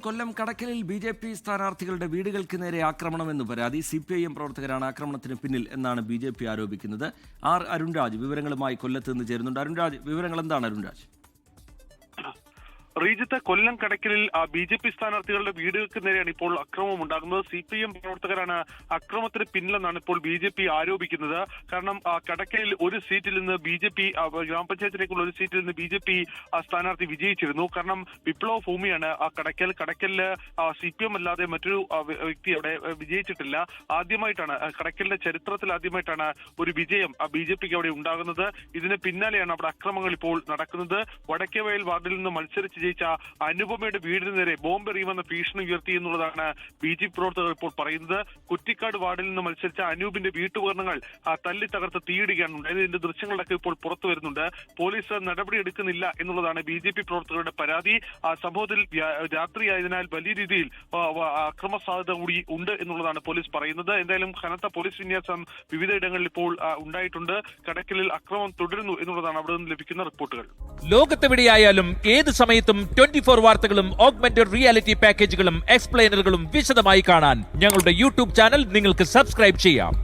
കൊല്ലം കടക്കലിൽ BJP സ്ഥാനാർത്ഥികളുടെ വീടുകൾക്ക് നേരെ ആക്രമണമെന്ന് പരാതി. CPIM പ്രവർത്തകരാണ് ആക്രമണത്തിന് പിന്നിൽ എന്നാണ് BJP ആരോപിക്കുന്നത്. അരുൺരാജ് വിവരങ്ങളുമായി കൊല്ലത്ത് നിന്ന് ചേരുന്നുണ്ട്. അരുൺരാജ്, വിവരങ്ങൾ എന്താണ് അരുൺരാജ്? റീജിത്ത്, കൊല്ലം കടക്കലിൽ BJP സ്ഥാനാർത്ഥികളുടെ വീടുകൾക്ക് നേരെയാണ് ഇപ്പോൾ അക്രമം ഉണ്ടാകുന്നത്. CPIM പ്രവർത്തകരാണ് അക്രമത്തിന് പിന്നിലെന്നാണ് ഇപ്പോൾ BJP ആരോപിക്കുന്നത്. കാരണം കടക്കലിൽ ഒരു സീറ്റിൽ നിന്ന് BJP ഗ്രാമപഞ്ചായത്തിലേക്കുള്ള ഒരു സീറ്റിൽ നിന്ന് BJP സ്ഥാനാർത്ഥി വിജയിച്ചിരുന്നു. കാരണം വിപ്ലവ ഭൂമിയാണ് കടക്കലില് CPM അല്ലാതെ മറ്റൊരു വ്യക്തി അവിടെ വിജയിച്ചിട്ടില്ല. ആദ്യമായിട്ടാണ് കടക്കലിന്റെ ചരിത്രത്തിൽ ആദ്യമായിട്ടാണ് ഒരു വിജയം BJPക്ക് അവിടെ ഉണ്ടാകുന്നത്. ഇതിന് പിന്നാലെയാണ് അവിടെ അക്രമങ്ങൾ ഇപ്പോൾ നടക്കുന്നത്. വടക്കേവയൽ വാർഡിൽ നിന്ന് മത്സരിച്ച് അനുപമയുടെ വീടിന് നേരെ ബോംബെറിയുമെന്ന ഭീഷണി ഉയർത്തി എന്നുള്ളതാണ് BJP പ്രവർത്തകർ ഇപ്പോൾ പറയുന്നത്. കുറ്റിക്കാട് വാർഡിൽ നിന്ന് മത്സരിച്ച അനൂപിന്റെ വീട്ടുപകരണങ്ങൾ തല്ലി തകർത്ത് തീയിടുകയാണ് ഉണ്ടായത്. ഇതിന്റെ ദൃശ്യങ്ങളൊക്കെ ഇപ്പോൾ പുറത്തു വരുന്നുണ്ട്. പോലീസ് നടപടിയെടുക്കുന്നില്ല എന്നുള്ളതാണ് BJP പ്രവർത്തകരുടെ പരാതി. സംഭവത്തിൽ രാത്രിയായതിനാൽ വലിയ രീതിയിൽ അക്രമ സാധ്യത കൂടി ഉണ്ട് എന്നുള്ളതാണ് പോലീസ് പറയുന്നത്. എന്തായാലും കനത്ത പോലീസ് വിന്യാസം വിവിധയിടങ്ങളിൽ ഇപ്പോൾ ഉണ്ടായിട്ടുണ്ട്. കടക്കലിൽ അക്രമം തുടരുന്നു എന്നുള്ളതാണ് അവിടെ നിന്ന് ലഭിക്കുന്ന റിപ്പോർട്ടുകൾ. ലോകത്തെവിടെയായാലും ഏത് സമയത്തും 24 വാർത്തകളും ഓഗ്മെന്റഡ് റിയാലിറ്റി പാക്കേജുകളും എക്സ്പ്ലെയിനറുകളും വിശദമായി കാണാൻ ഞങ്ങളുടെ YouTube ചാനൽ നിങ്ങൾക്ക് സബ്സ്ക്രൈബ് ചെയ്യാം.